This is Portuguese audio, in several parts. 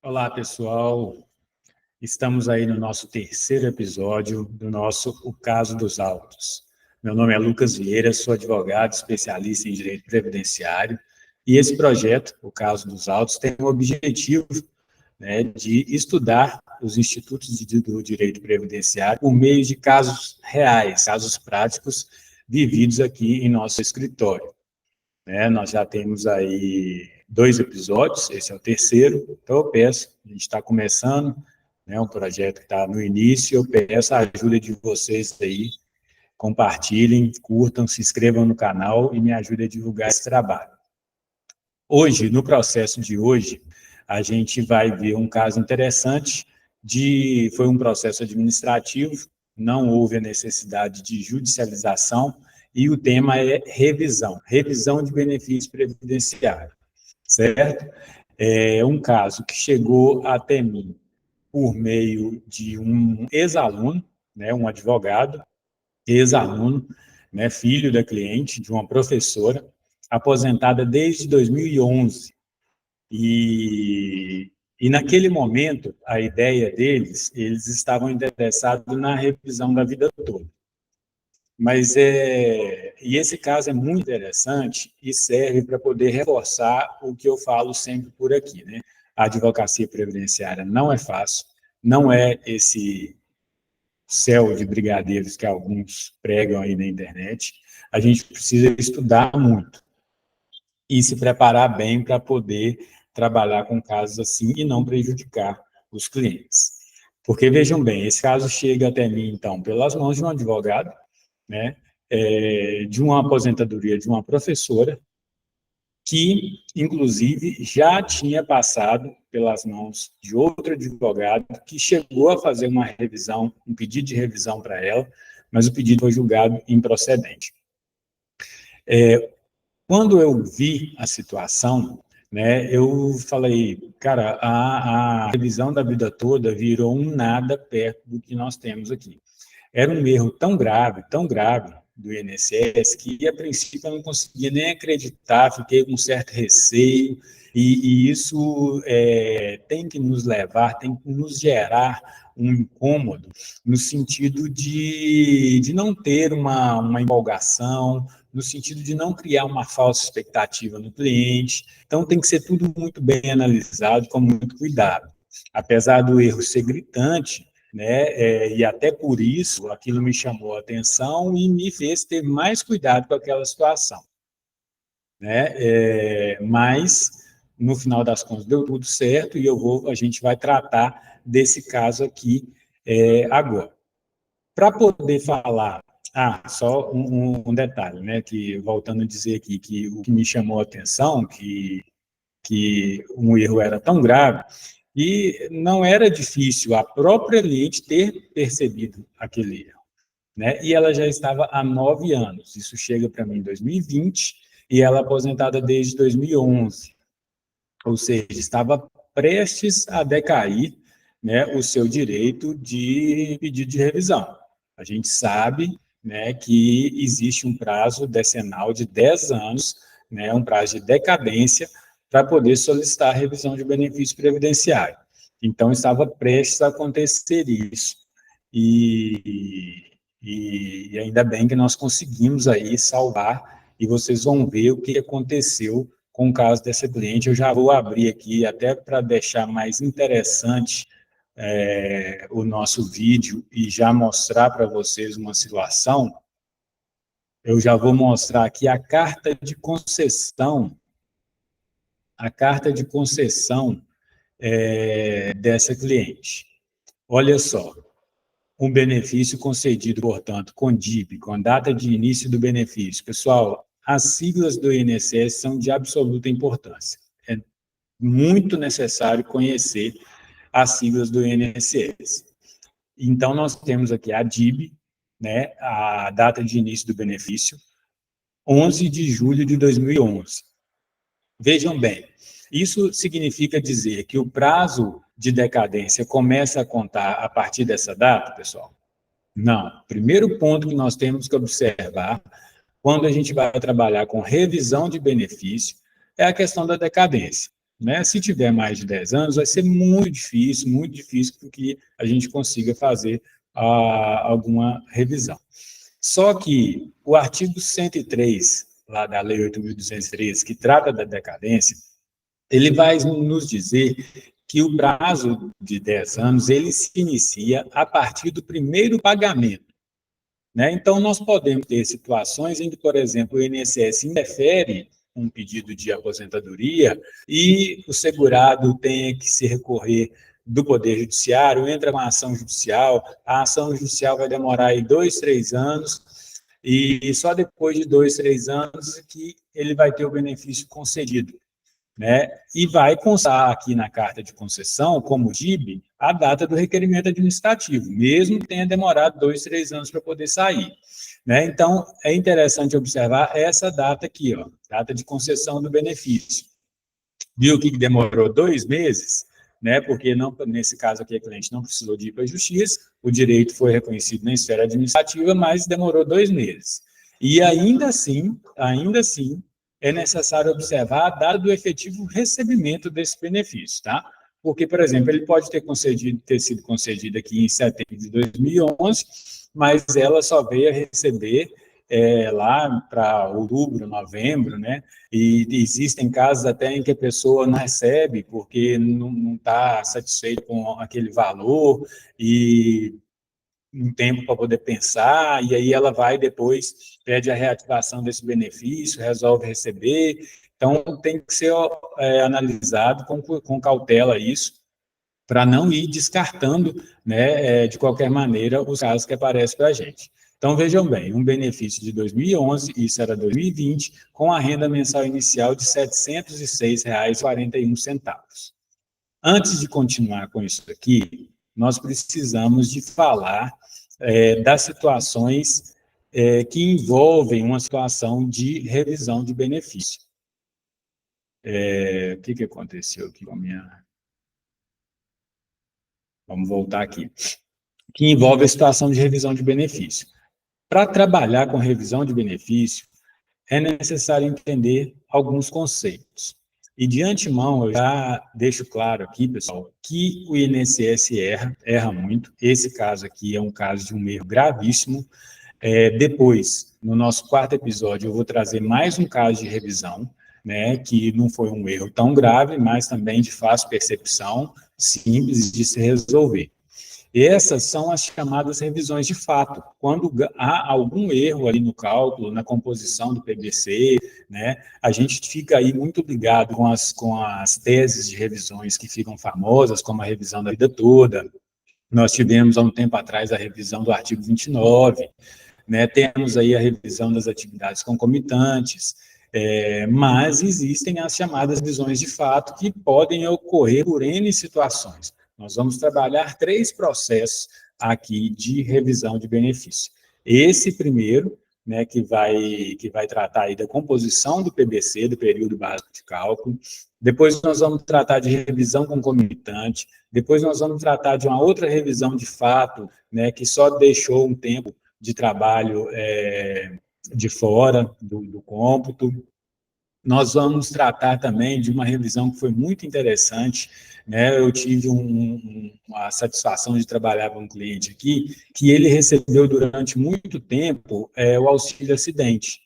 Olá, pessoal. Estamos aí no nosso terceiro episódio do O Caso dos Autos. Meu nome é Lucas Vieira, sou advogado especialista em direito previdenciário e esse projeto, O Caso dos Autos, tem o objetivo, de estudar os institutos do direito previdenciário por meio de casos reais, casos práticos vividos aqui em nosso escritório. Nós já temos aí 2 episódios, esse é o terceiro, então eu peço, a gente está começando, um projeto que está no início, eu peço a ajuda de vocês aí, compartilhem, curtam, se inscrevam no canal e me ajudem a divulgar esse trabalho. Hoje, no processo de hoje, a gente vai ver um caso interessante, foi um processo administrativo, não houve a necessidade de judicialização, e o tema é revisão de benefício previdenciário, certo? É um caso que chegou até mim por meio de um ex-aluno, um advogado, ex-aluno, filho da cliente, de uma professora, aposentada desde 2011. E naquele momento, a ideia deles, eles estavam interessados na revisão da vida toda. E esse caso é muito interessante e serve para poder reforçar o que eu falo sempre por aqui, A advocacia previdenciária não é fácil, não é esse céu de brigadeiros que alguns pregam aí na internet. A gente precisa estudar muito e se preparar bem para poder trabalhar com casos assim e não prejudicar os clientes. Porque, vejam bem, esse caso chega até mim, então, pelas mãos de um advogado, de uma aposentadoria de uma professora, que, inclusive, já tinha passado pelas mãos de outro advogado, que chegou a fazer uma revisão, um pedido de revisão para ela, mas o pedido foi julgado improcedente. Quando eu vi a situação, eu falei, cara, a revisão da vida toda virou um nada perto do que nós temos aqui. Era um erro tão grave do INSS, que a princípio eu não conseguia nem acreditar, fiquei com um certo receio, e isso tem que nos levar, tem que nos gerar um incômodo, no sentido de não ter uma empolgação, no sentido de não criar uma falsa expectativa no cliente. Então, tem que ser tudo muito bem analisado, com muito cuidado. Apesar do erro ser gritante, e até por isso aquilo me chamou a atenção e me fez ter mais cuidado com aquela situação. Mas, no final das contas, deu tudo certo e a gente vai tratar desse caso aqui agora. Para poder falar, só um detalhe, que voltando a dizer aqui, que o que me chamou a atenção, que um erro era tão grave, e não era difícil a própria cliente ter percebido aquele erro, E ela já estava há 9 anos. Isso chega para mim em 2020 e ela é aposentada desde 2011. Ou seja, estava prestes a decair, o seu direito de pedido de revisão. A gente sabe, que existe um prazo decenal de 10 anos, um prazo de decadência, para poder solicitar a revisão de benefício previdenciário. Então, estava prestes a acontecer isso. E ainda bem que nós conseguimos aí salvar, e vocês vão ver o que aconteceu com o caso dessa cliente. Eu já vou abrir aqui, até para deixar mais interessante o nosso vídeo, e já mostrar para vocês uma situação. Eu já vou mostrar aqui a carta de concessão, dessa cliente. Olha só, um benefício concedido, portanto, com DIB, com a data de início do benefício. Pessoal, as siglas do INSS são de absoluta importância. É muito necessário conhecer as siglas do INSS. Então, nós temos aqui a DIB, a data de início do benefício, 11 de julho de 2011. Vejam bem, isso significa dizer que o prazo de decadência começa a contar a partir dessa data, pessoal? Não. Primeiro ponto que nós temos que observar, quando a gente vai trabalhar com revisão de benefício, é a questão da decadência. né? Se tiver mais de 10 anos, vai ser muito difícil que a gente consiga fazer alguma revisão. Só que o artigo 103, lá da Lei 8.213, que trata da decadência, ele vai nos dizer que o prazo de 10 anos, ele se inicia a partir do primeiro pagamento, né? Então, nós podemos ter situações em que, por exemplo, o INSS indefere um pedido de aposentadoria e o segurado tenha que se recorrer do Poder Judiciário, entra com a ação judicial, a ação judicial vai demorar aí 2, 3 anos, e só depois de 2, 3 anos que ele vai ter o benefício concedido, né? E vai constar aqui na carta de concessão, como DIB, a data do requerimento administrativo, mesmo que tenha demorado 2, 3 anos para poder sair, né? Então, é interessante observar essa data aqui, ó, data de concessão do benefício. Viu que demorou 2 meses, né? Porque não, nesse caso aqui, a cliente não precisou de ir para a justiça, o direito foi reconhecido na esfera administrativa, mas demorou 2 meses. E ainda assim, é necessário observar a data do efetivo recebimento desse benefício, tá? Porque, por exemplo, ele pode ter sido concedido aqui em setembro de 2011, mas ela só veio a receber lá para outubro, novembro, né? E existem casos até em que a pessoa não recebe porque não está satisfeita com aquele valor e um tempo para poder pensar, e aí ela vai depois, pede a reativação desse benefício, resolve receber. Então, tem que ser analisado com cautela isso, para não ir descartando, né, de qualquer maneira, os casos que aparecem para a gente. Então, vejam bem, um benefício de 2011, isso era 2020, com a renda mensal inicial de R$ 706,41. Antes de continuar com isso aqui, nós precisamos de falar das situações que envolvem uma situação de revisão de benefício. O que aconteceu aqui com a minha... Vamos voltar aqui. Que envolve a situação de revisão de benefício. Para trabalhar com revisão de benefício, é necessário entender alguns conceitos. E, de antemão, eu já deixo claro aqui, pessoal, que o INSS erra muito. Esse caso aqui é um caso de um erro gravíssimo. Depois, no nosso 4º episódio, eu vou trazer mais um caso de revisão, né, que não foi um erro tão grave, mas também de fácil percepção, simples de se resolver. Essas são as chamadas revisões de fato, quando há algum erro ali no cálculo, na composição do PBC, né, a gente fica aí muito ligado com as teses de revisões que ficam famosas, como a revisão da vida toda. Nós tivemos há um tempo atrás a revisão do artigo 29, né, temos aí a revisão das atividades concomitantes, mas existem as chamadas revisões de fato que podem ocorrer por N situações. Nós vamos trabalhar 3 processos aqui de revisão de benefício. Esse primeiro, né, que vai tratar aí da composição do PBC, do período básico de cálculo. Depois nós vamos tratar de revisão concomitante. Depois nós vamos tratar de uma outra revisão de fato, né, que só deixou um tempo de trabalho de fora do cômputo. Nós vamos tratar também de uma revisão que foi muito interessante, né? Eu tive uma satisfação de trabalhar com um cliente aqui, que ele recebeu durante muito tempo o auxílio-acidente.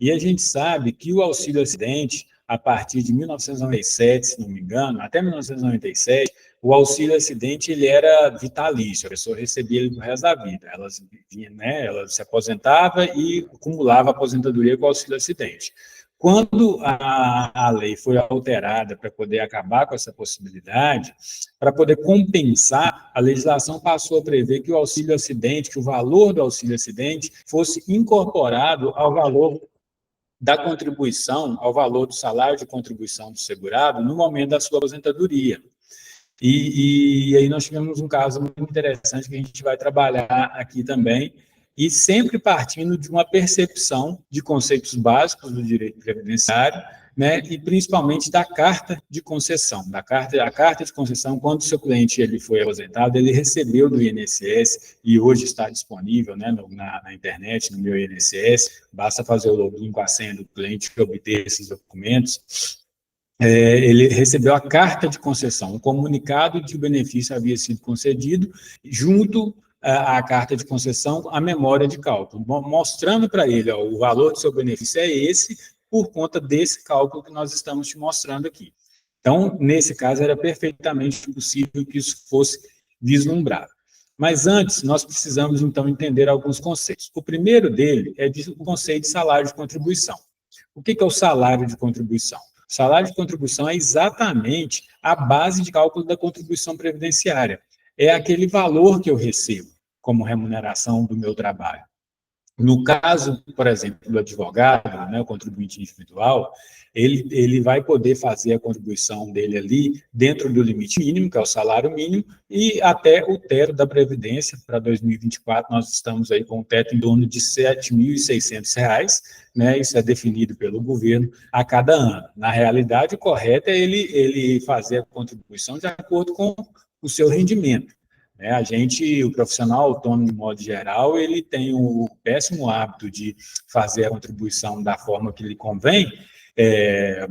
E a gente sabe que o auxílio-acidente, a partir de 1997, se não me engano, até 1997, o auxílio-acidente ele era vitalício, a pessoa recebia ele do resto da vida. Ela se aposentava e acumulava a aposentadoria com o auxílio-acidente. Quando a lei foi alterada para poder acabar com essa possibilidade, para poder compensar, a legislação passou a prever que o auxílio-acidente, que o valor do auxílio-acidente fosse incorporado ao valor da contribuição, ao valor do salário de contribuição do segurado no momento da sua aposentadoria. E aí nós tivemos um caso muito interessante que a gente vai trabalhar aqui também, e sempre partindo de uma percepção de conceitos básicos do direito previdenciário, né, e principalmente da carta de concessão. A carta de concessão, quando o seu cliente ele foi aposentado, ele recebeu do INSS, e hoje está disponível, né, na internet, no meu INSS, basta fazer o login com a senha do cliente e obter esses documentos. ele recebeu a carta de concessão, um comunicado de que o benefício havia sido concedido, junto à carta de concessão, a memória de cálculo, mostrando para ele, ó, o valor do seu benefício é esse, por conta desse cálculo que nós estamos te mostrando aqui. Então, nesse caso, era perfeitamente possível que isso fosse vislumbrado. Mas antes, nós precisamos, então, entender alguns conceitos. O primeiro dele é o conceito de salário de contribuição. O que é o salário de contribuição? O salário de contribuição é exatamente a base de cálculo da contribuição previdenciária. É aquele valor que eu recebo como remuneração do meu trabalho. No caso, por exemplo, do advogado, né, o contribuinte individual, ele vai poder fazer a contribuição dele ali dentro do limite mínimo, que é o salário mínimo, e até o teto da Previdência. Para 2024, nós estamos aí com um teto em torno de R$ 7.600, né, isso é definido pelo governo a cada ano. Na realidade, o correto é ele fazer a contribuição de acordo com o seu rendimento. O profissional autônomo, de modo geral, ele tem o péssimo hábito de fazer a contribuição da forma que lhe convém,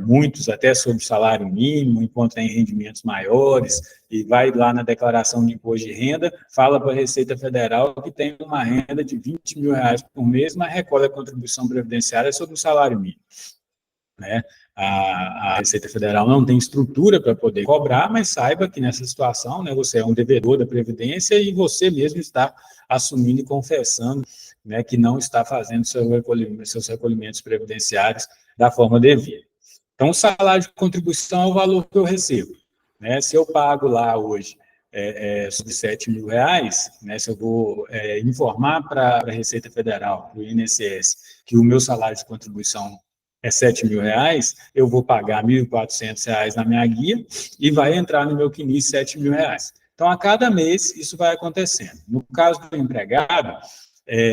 muitos até sob salário mínimo, enquanto tem rendimentos maiores, e vai lá na declaração de imposto de renda, fala para a Receita Federal que tem uma renda de R$20 mil por mês, mas recolhe a contribuição previdenciária sobre o salário mínimo. Né? A Receita Federal não tem estrutura para poder cobrar, mas saiba que nessa situação, né, você é um devedor da Previdência e você mesmo está assumindo e confessando, né, que não está fazendo seus recolhimentos previdenciários da forma devida. Então, o salário de contribuição é o valor que eu recebo. Né? Se eu pago lá hoje sobre R$7 mil, né, se eu vou informar para a Receita Federal, para o INSS, que o meu salário de contribuição é R$7 mil, eu vou pagar R$1.400 na minha guia e vai entrar no meu CNIS R$7 mil. Então, a cada mês, isso vai acontecendo. No caso do empregado,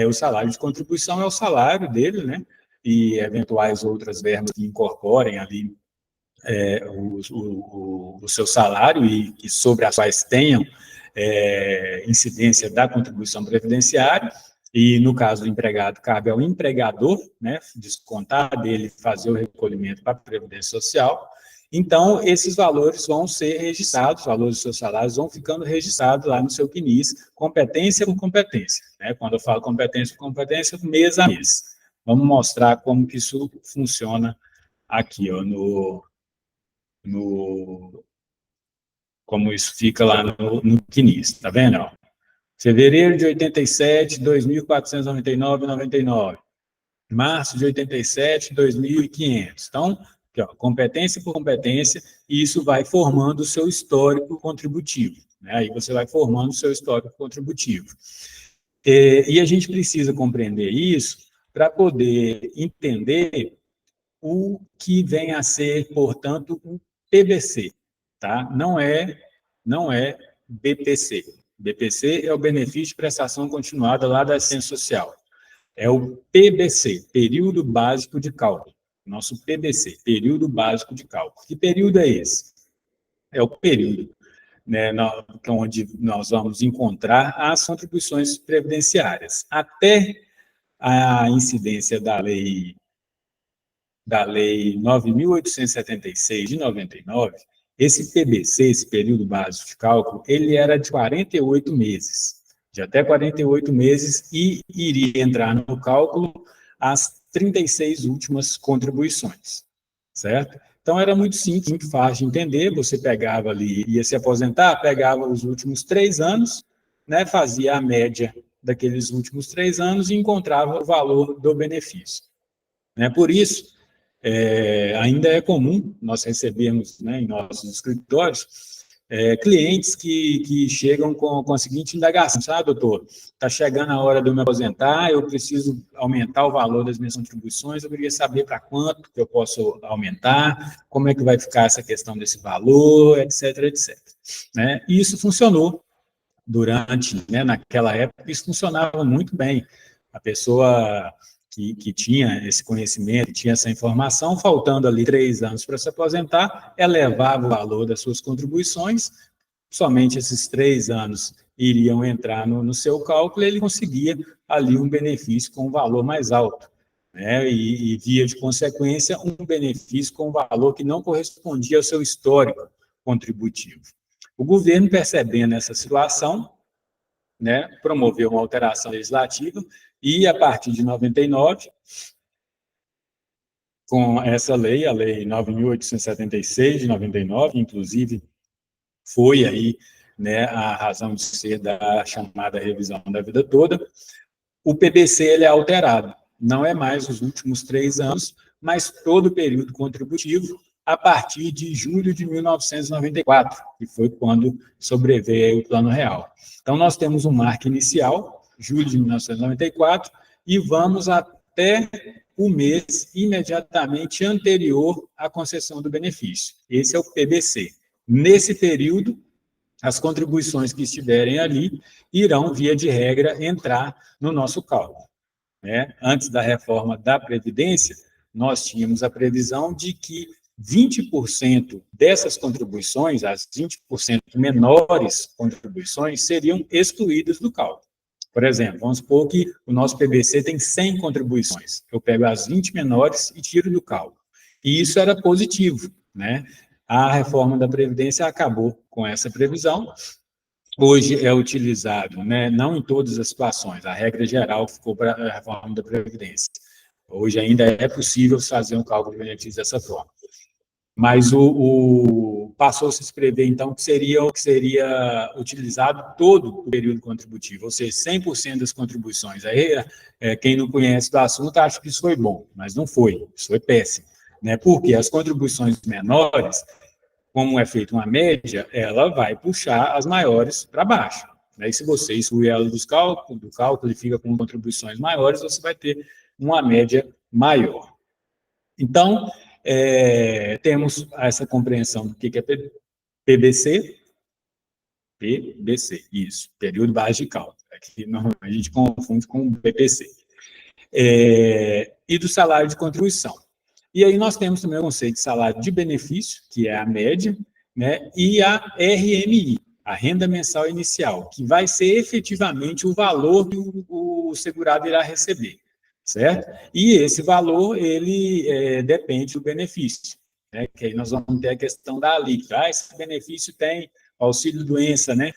o salário de contribuição é o salário dele, né? E eventuais outras verbas que incorporem ali o seu salário e sobre as quais tenham incidência da contribuição previdenciária. E, no caso do empregado, cabe ao empregador, né, descontar dele, fazer o recolhimento para a Previdência Social. Então, esses valores vão ser registrados, os valores dos seus salários vão ficando registrados lá no seu CNIS, competência por competência. Né? Quando eu falo competência por competência, mês a mês. Vamos mostrar como que isso funciona aqui, ó, como isso fica lá no CNIS, tá vendo? Ó? Fevereiro de 87, 2.499,99. Março de 87, 2.500. Então, aqui, ó, competência por competência, e isso vai formando o seu histórico contributivo. Né? Aí você vai formando o seu histórico contributivo. E a gente precisa compreender isso para poder entender o que vem a ser, portanto, o PBC. Tá? Não é BPC. BPC é o benefício de prestação continuada lá da assistência social. É o PBC, período básico de cálculo. Nosso PBC, período básico de cálculo. Que período é esse? É o período, né, onde nós vamos encontrar as contribuições previdenciárias. Até a incidência da Lei 9.876, de 99, esse PBC, esse período básico de cálculo, ele era de 48 meses, de até 48 meses, e iria entrar no cálculo as 36 últimas contribuições, certo? Então, era muito simples, muito fácil de entender, você pegava ali, ia se aposentar, pegava os últimos 3 anos, né, fazia a média daqueles últimos 3 anos e encontrava o valor do benefício. Né? Por isso, ainda é comum nós recebermos, né, em nossos escritórios clientes que chegam com a seguinte indagação: sabe, doutor, está chegando a hora de eu me aposentar, eu preciso aumentar o valor das minhas contribuições, eu queria saber para quanto que eu posso aumentar, como é que vai ficar essa questão desse valor, etc, etc. Né? E isso funcionou durante, né, naquela época, isso funcionava muito bem. A pessoa que tinha esse conhecimento, tinha essa informação, faltando ali 3 anos para se aposentar, elevava o valor das suas contribuições, somente esses 3 anos iriam entrar no seu cálculo, e ele conseguia ali um benefício com um valor mais alto. né, e, via de consequência, um benefício com valor que não correspondia ao seu histórico contributivo. O governo, percebendo essa situação, né, promoveu uma alteração legislativa e, a partir de 99, com essa lei, a Lei 9.876, de 99, inclusive, foi aí, né, a razão de ser da chamada revisão da vida toda, o PBC ele é alterado. Não é mais os últimos 3 anos, mas todo o período contributivo a partir de julho de 1994, que foi quando sobreveio o Plano Real. Então, nós temos um marco inicial, julho de 1994, e vamos até o mês imediatamente anterior à concessão do benefício. Esse é o PBC. Nesse período, as contribuições que estiverem ali irão, via de regra, entrar no nosso cálculo, né? Antes da reforma da Previdência, nós tínhamos a previsão de que 20% dessas contribuições, as 20% menores contribuições, seriam excluídas do cálculo. Por exemplo, vamos supor que o nosso PBC tem 100 contribuições. Eu pego as 20 menores e tiro do cálculo. E isso era positivo, né? A reforma da Previdência acabou com essa previsão. Hoje é utilizado, né, não em todas as situações, a regra geral ficou para a reforma da Previdência. Hoje ainda é possível fazer um cálculo de benefício dessa forma. Mas passou-se a se prever, então, que seria utilizado todo o período contributivo, ou seja, 100% das contribuições. Aí, quem não conhece do assunto acha que isso foi bom, mas não foi, isso foi péssimo, né? Porque as contribuições menores, como é feita uma média, ela vai puxar as maiores para baixo. Aí, se você excluir ela do cálculo e fica com contribuições maiores, você vai ter uma média maior. Então, temos essa compreensão do que é PBC. PBC, isso, período base de cálculo. Aqui a gente confunde com o BPC. E do salário de contribuição. E aí nós temos também o conceito de salário de benefício, que é a média, né, e a RMI, a renda mensal inicial, que vai ser efetivamente o valor que o segurado irá receber, certo? E esse valor, ele depende do benefício, né, que aí nós vamos ter a questão da alíquota. Esse benefício tem auxílio-doença, né?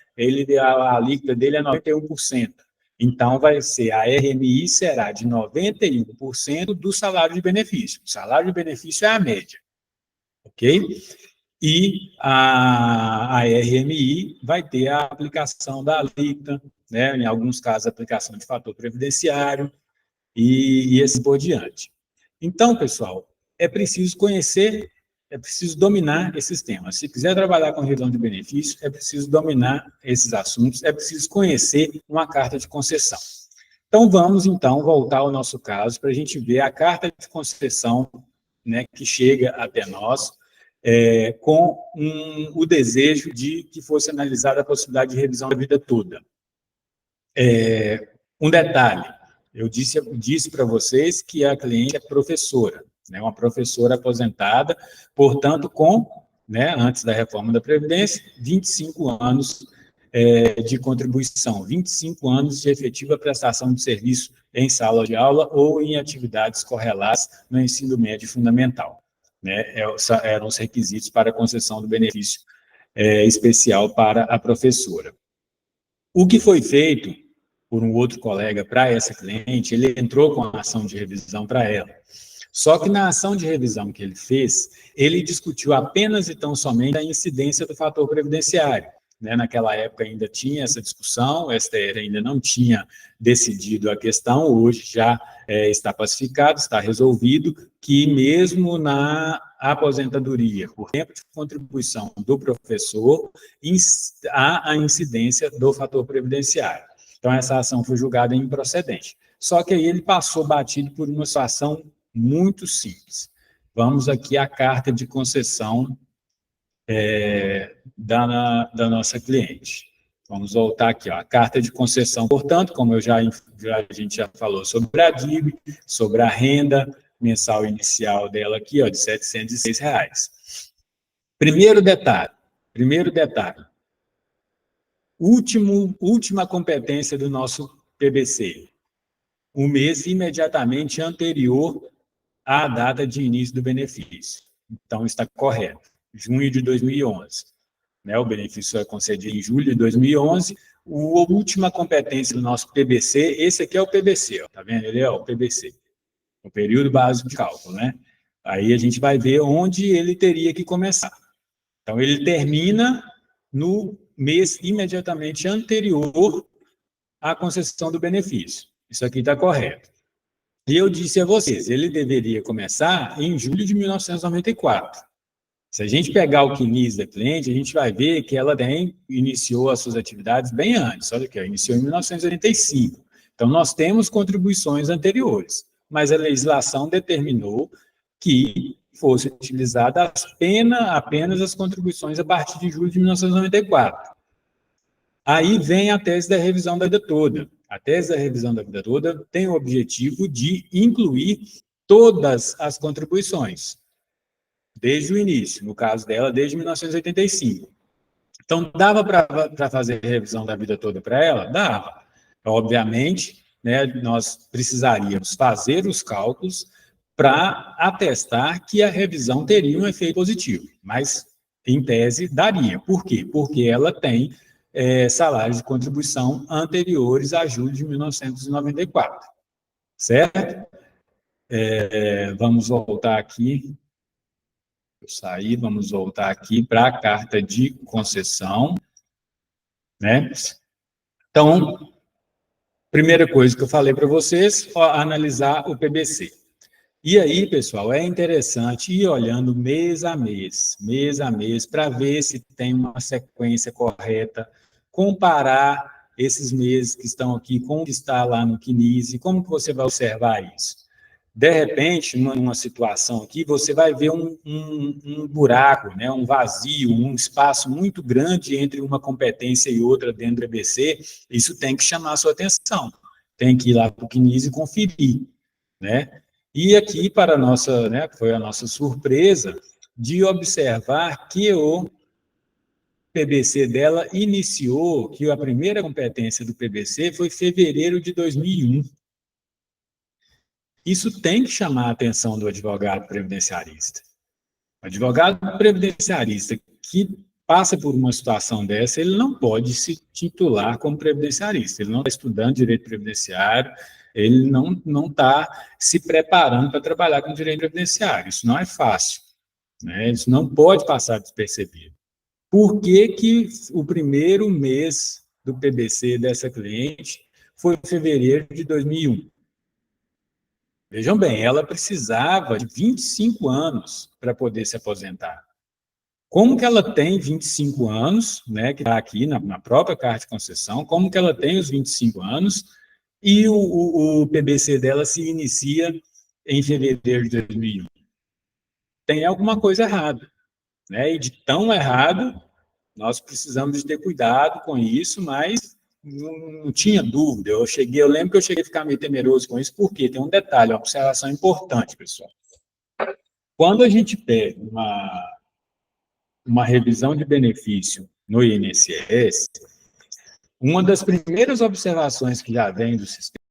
A alíquota dele é 91%. Então, vai ser, a RMI será de 91% do salário de benefício. O salário de benefício é a média, ok? E a RMI vai ter a aplicação da alíquota, né? Em alguns casos, a aplicação de fator previdenciário e assim por diante. Então, pessoal, é preciso conhecer, é preciso dominar esses temas. Se quiser trabalhar com revisão de benefícios, é preciso dominar esses assuntos, é preciso conhecer uma carta de concessão. Então, vamos, então, voltar ao nosso caso para a gente ver a carta de concessão, né, que chega até nós, com o desejo de que fosse analisada a possibilidade de revisão da vida toda. Um detalhe, eu disse para vocês que a cliente é professora, né, uma professora aposentada, portanto, né, antes da reforma da Previdência, 25 anos de contribuição, 25 anos de efetiva prestação de serviço em sala de aula ou em atividades correlatas no ensino médio fundamental, né, eram os requisitos para a concessão do benefício especial para a professora. O que foi feito por um outro colega para essa cliente, ele entrou com a ação de revisão para ela. Só que na ação de revisão que ele fez, ele discutiu apenas e tão somente a incidência do fator previdenciário, né? Naquela época ainda tinha essa discussão, o STF ainda não tinha decidido a questão, hoje já está pacificado, está resolvido, que mesmo na aposentadoria, por tempo de contribuição do professor, há a incidência do fator previdenciário. Então, essa ação foi julgada improcedente. Só que aí ele passou batido por uma situação muito simples. Vamos aqui à carta de concessão da nossa cliente. Vamos voltar aqui, ó, a carta de concessão. Portanto, como a gente já falou sobre a DIB, sobre a renda mensal inicial dela aqui, ó, de R$ 706. Primeiro detalhe. Última competência do nosso PBC. o mês imediatamente anterior à data de início do benefício. Então, está correto. Junho de 2011. Né, o benefício é concedido em julho de 2011. A última competência do nosso PBC, esse aqui é o PBC, ó, tá vendo? Ele é o PBC, o período básico de cálculo, né? Aí a gente vai ver onde ele teria que começar. Então, ele termina no mês imediatamente anterior à concessão do benefício. Isso aqui está correto. E eu disse a vocês, ele deveria começar em julho de 1994. Se a gente pegar o CNIS da cliente, a gente vai ver que ela iniciou as suas atividades bem antes. Olha aqui, iniciou em 1985. Então, nós temos contribuições anteriores, mas a legislação determinou que fosse utilizada apenas as contribuições a partir de julho de 1994. Aí vem a tese da revisão da vida toda. A tese da revisão da vida toda tem o objetivo de incluir todas as contribuições, desde o início, no caso dela, desde 1985. Então, dava para fazer a revisão da vida toda para ela? Dava. Obviamente, né, nós precisaríamos fazer os cálculos para atestar que a revisão teria um efeito positivo, mas, em tese, daria. Por quê? Porque ela tem salários de contribuição anteriores a julho de 1994, certo? Vamos voltar aqui. Vamos voltar aqui para a carta de concessão, né? Então, primeira coisa que eu falei para vocês, analisar o PBC. E aí, pessoal, é interessante ir olhando mês a mês, para ver se tem uma sequência correta, comparar esses meses que estão aqui com o que está lá no CNIS, e como que você vai observar isso? De repente, numa situação aqui, você vai ver um buraco, né, um vazio, um espaço muito grande entre uma competência e outra dentro do EBC. Isso tem que chamar a sua atenção. Tem que ir lá para o CNIS e conferir, né? E aqui, para nossa, né, foi a nossa surpresa de observar que o PBC dela iniciou, que a primeira competência do PBC foi em fevereiro de 2001. Isso tem que chamar a atenção do advogado previdenciarista. O advogado previdenciarista que passa por uma situação dessa, ele não pode se titular como previdenciarista. Ele não está estudando direito previdenciário, ele não está se preparando para trabalhar com direito previdenciário. Isso não é fácil, né? Isso não pode passar despercebido. Por que o primeiro mês do PBC dessa cliente foi em fevereiro de 2001? Vejam bem, ela precisava de 25 anos para poder se aposentar. Como que ela tem 25 anos, né, que está aqui na própria carta de concessão, como que ela tem os 25 anos e o PBC dela se inicia em fevereiro de 2001? Tem alguma coisa errada, né? E de tão errado, nós precisamos de ter cuidado com isso, mas não tinha dúvida. Eu lembro que eu cheguei a ficar meio temeroso com isso, porque tem um detalhe, uma observação importante, pessoal. Quando a gente pega uma revisão de benefício no INSS, uma das primeiras observações que já vem do sistema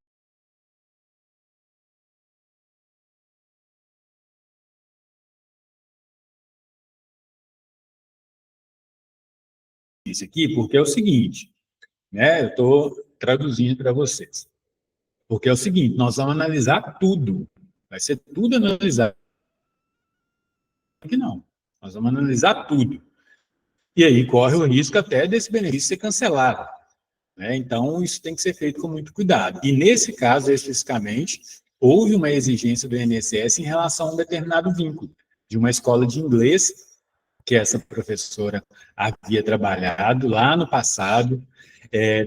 isso aqui, porque é o seguinte, né? Eu estou traduzindo para vocês. Porque é o seguinte, nós vamos analisar tudo. Vai ser tudo analisado. Aqui não. Nós vamos analisar tudo. E aí corre o risco até desse benefício ser cancelado, né? Então, isso tem que ser feito com muito cuidado. E nesse caso, especificamente, houve uma exigência do INSS em relação a um determinado vínculo, de uma escola de inglês, que essa professora havia trabalhado lá no passado,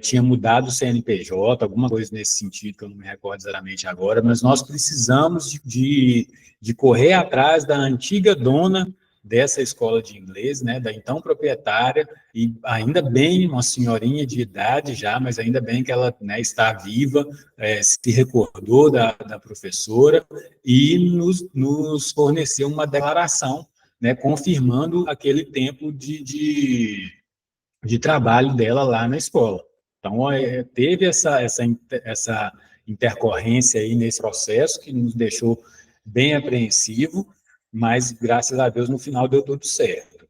tinha mudado o CNPJ, alguma coisa nesse sentido, que eu não me recordo exatamente agora, mas nós precisamos de correr atrás da antiga dona dessa escola de inglês, né, da então proprietária, e ainda bem, uma senhorinha de idade já, mas ainda bem que ela, né, está viva, se recordou da professora e nos forneceu uma declaração, né, confirmando aquele tempo de trabalho dela lá na escola. Então, teve essa intercorrência aí nesse processo, que nos deixou bem apreensivo, mas, graças a Deus, no final deu tudo certo.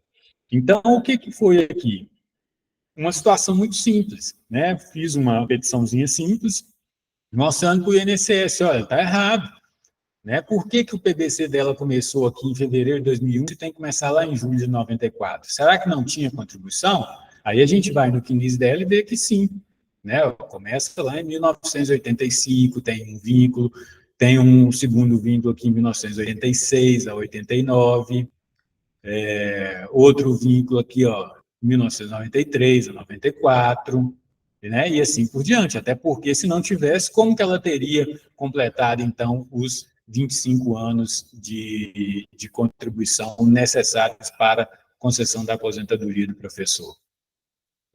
Então, o que foi aqui? Uma situação muito simples, né? Fiz uma petiçãozinha simples, mostrando para o INSS, olha, está errado, né? Por que o PBC dela começou aqui em fevereiro de 2001 e tem que começar lá em julho de 94? Será que não tinha contribuição? Aí a gente vai no CNIS dela e vê que sim, né? Começa lá em 1985, tem um vínculo, tem um segundo vínculo aqui em 1986 a 89, outro vínculo aqui, ó, 1993 a 94, né? E assim por diante, até porque se não tivesse, como que ela teria completado, então, os 25 anos de contribuição necessários para concessão da aposentadoria do professor?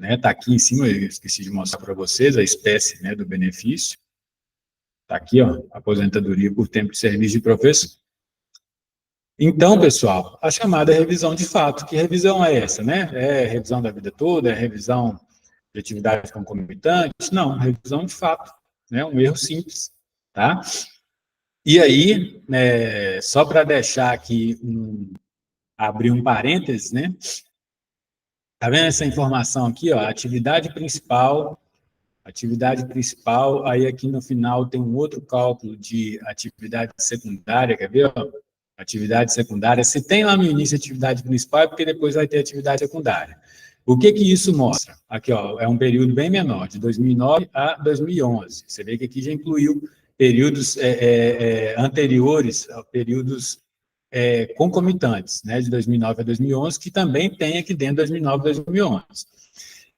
Está aqui em cima, eu esqueci de mostrar para vocês a espécie, né, do benefício. Está aqui, ó, aposentadoria por tempo de serviço de professor. Então, pessoal, a chamada revisão de fato. Que revisão é essa, né? É revisão da vida toda? É revisão de atividades concomitantes? Não, revisão de fato, né? Um erro simples, tá? E aí, só para deixar aqui, abrir um parênteses, né? Tá vendo essa informação aqui, ó? Atividade principal, aí aqui no final tem um outro cálculo de atividade secundária, quer ver, ó? Atividade secundária, se tem lá no início atividade principal, é porque depois vai ter atividade secundária. O que isso mostra? Aqui, ó, é um período bem menor, de 2009 a 2011. Você vê que aqui já incluiu períodos anteriores, períodos concomitantes, né, de 2009 a 2011, que também tem aqui dentro de 2009 a 2011.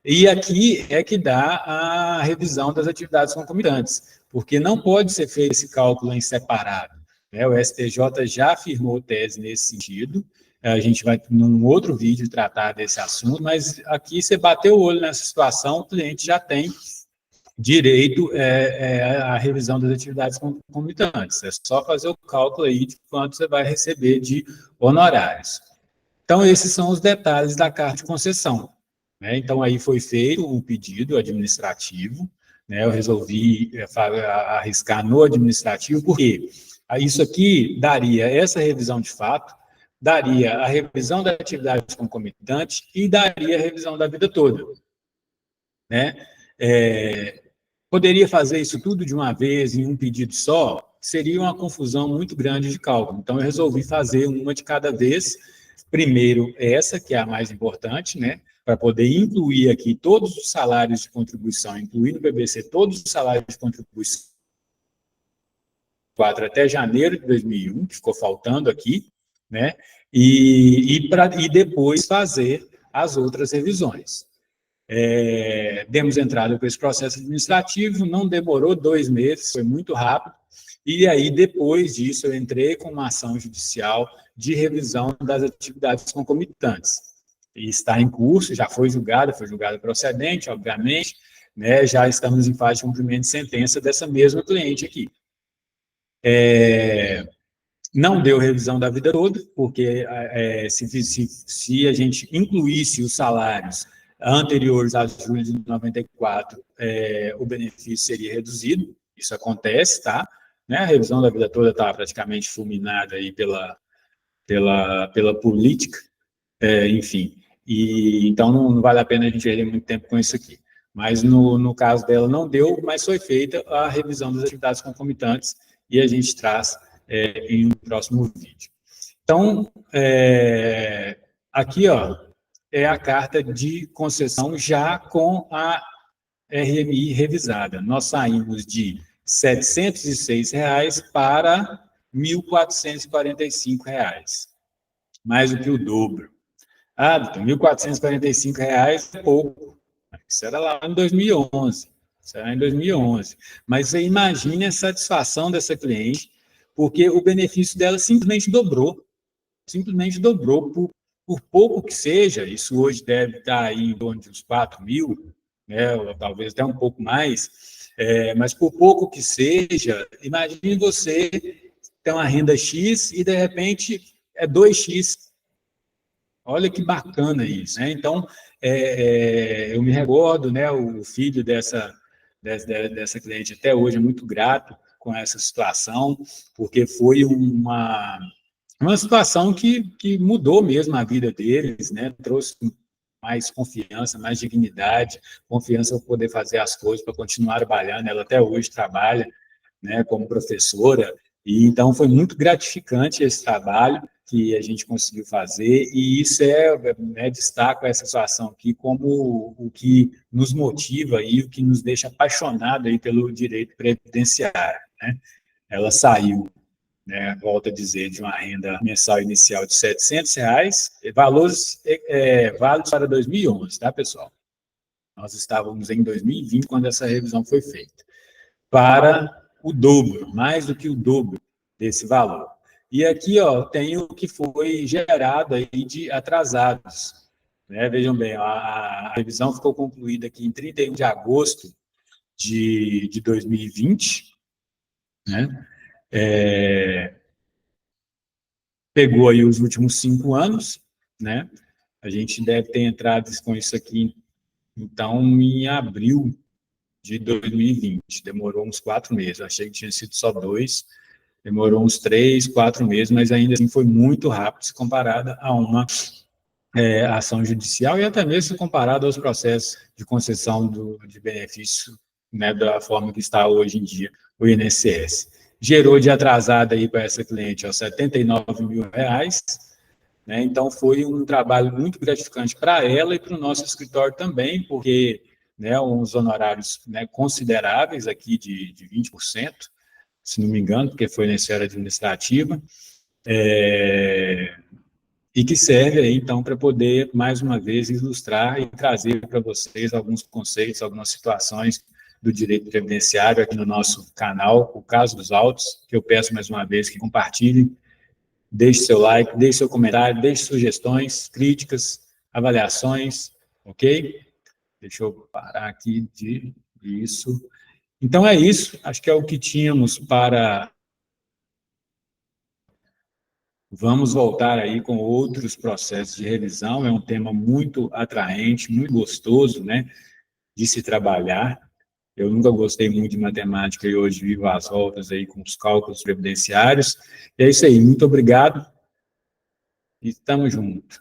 E aqui é que dá a revisão das atividades concomitantes, porque não pode ser feito esse cálculo em separado. O STJ já afirmou tese nesse sentido, a gente vai, num outro vídeo, tratar desse assunto, mas aqui você bateu o olho nessa situação, o cliente já tem direito à revisão das atividades concomitantes. É só fazer o cálculo aí de quanto você vai receber de honorários. Então, esses são os detalhes da carta de concessão. Então, aí foi feito um pedido administrativo, eu resolvi arriscar no administrativo, porque isso aqui daria essa revisão de fato, daria a revisão da atividade concomitante e daria a revisão da vida toda. Poderia fazer isso tudo de uma vez, em um pedido só, seria uma confusão muito grande de cálculo. Então, eu resolvi fazer uma de cada vez. Primeiro, essa, que é a mais importante, para poder incluir aqui todos os salários de contribuição, incluir no PBC todos os salários de contribuição até janeiro de 2001, que ficou faltando aqui, e depois fazer as outras revisões. Demos entrada com esse processo administrativo, não demorou 2 meses, foi muito rápido, e aí, depois disso, eu entrei com uma ação judicial de revisão das atividades concomitantes. E está em curso, já foi julgada procedente, obviamente, já estamos em fase de cumprimento de sentença dessa mesma cliente aqui. Não deu revisão da vida toda, porque se a gente incluísse os salários anteriores a julho de 94, o benefício seria reduzido, isso acontece, tá? A revisão da vida toda está praticamente fulminada aí pela política, enfim, e então não vale a pena a gente perder muito tempo com isso aqui. Mas no caso dela não deu, mas foi feita a revisão das atividades concomitantes e a gente traz em um próximo vídeo. Então, aqui, ó, é a carta de concessão já com a RMI revisada. Nós saímos de R$ 706 para R$ 1.445, mais do que o dobro. Doutor, R$ 1.445 é pouco. Isso era lá em 2011. Mas você imagine a satisfação dessa cliente, porque o benefício dela simplesmente dobrou. Por pouco que seja, isso hoje deve estar aí em torno de uns 4 mil, ou talvez até um pouco mais, mas por pouco que seja, imagine você ter uma renda X e, de repente, 2x. Olha que bacana isso, Então, eu me recordo, o filho dessa dessa cliente até hoje é muito grato com essa situação, porque foi uma situação que mudou mesmo a vida deles, né? Trouxe mais confiança, mais dignidade, confiança para poder fazer as coisas, para continuar trabalhando. Ela até hoje trabalha, né, como professora, e então foi muito gratificante esse trabalho que a gente conseguiu fazer, e isso né, destaco essa situação aqui como o que nos motiva e o que nos deixa apaixonado aí pelo direito previdenciário, né? Ela saiu, né, volto a dizer, de uma renda mensal inicial de R$700, valores válidos para 2011, tá, pessoal? Nós estávamos em 2020 quando essa revisão foi feita, para o dobro, mais do que o dobro desse valor. E aqui, ó, tem o que foi gerado aí de atrasados, né? Vejam bem, a revisão ficou concluída aqui em 31 de agosto de 2020, né? Pegou aí os últimos 5 anos, né? A gente deve ter entrado com isso aqui, então, em abril de 2020. Demorou uns 4 meses. Achei que tinha sido só 2. Demorou uns 3, 4 meses, mas ainda assim foi muito rápido se comparada a uma ação judicial e até mesmo se comparado aos processos de concessão de benefício, né, da forma que está hoje em dia o INSS. Gerou de atrasada aí para essa cliente, ó, R$79 mil, né? Então foi um trabalho muito gratificante para ela e para o nosso escritório também, porque, né, uns honorários, né, consideráveis aqui de 20%, se não me engano, porque foi na esfera administrativa, e que serve aí, então, para poder, mais uma vez, ilustrar e trazer para vocês alguns conceitos, algumas situações do direito previdenciário aqui no nosso canal, o Caso dos Autos, que eu peço mais uma vez que compartilhem, deixe seu like, deixe seu comentário, deixe sugestões, críticas, avaliações, ok? Deixa eu parar aqui disso. Então, é isso, acho que é o que tínhamos para... Vamos voltar aí com outros processos de revisão, é um tema muito atraente, muito gostoso, né, de se trabalhar. Eu nunca gostei muito de matemática e hoje vivo às voltas aí com os cálculos previdenciários. É isso aí, muito obrigado e estamos juntos.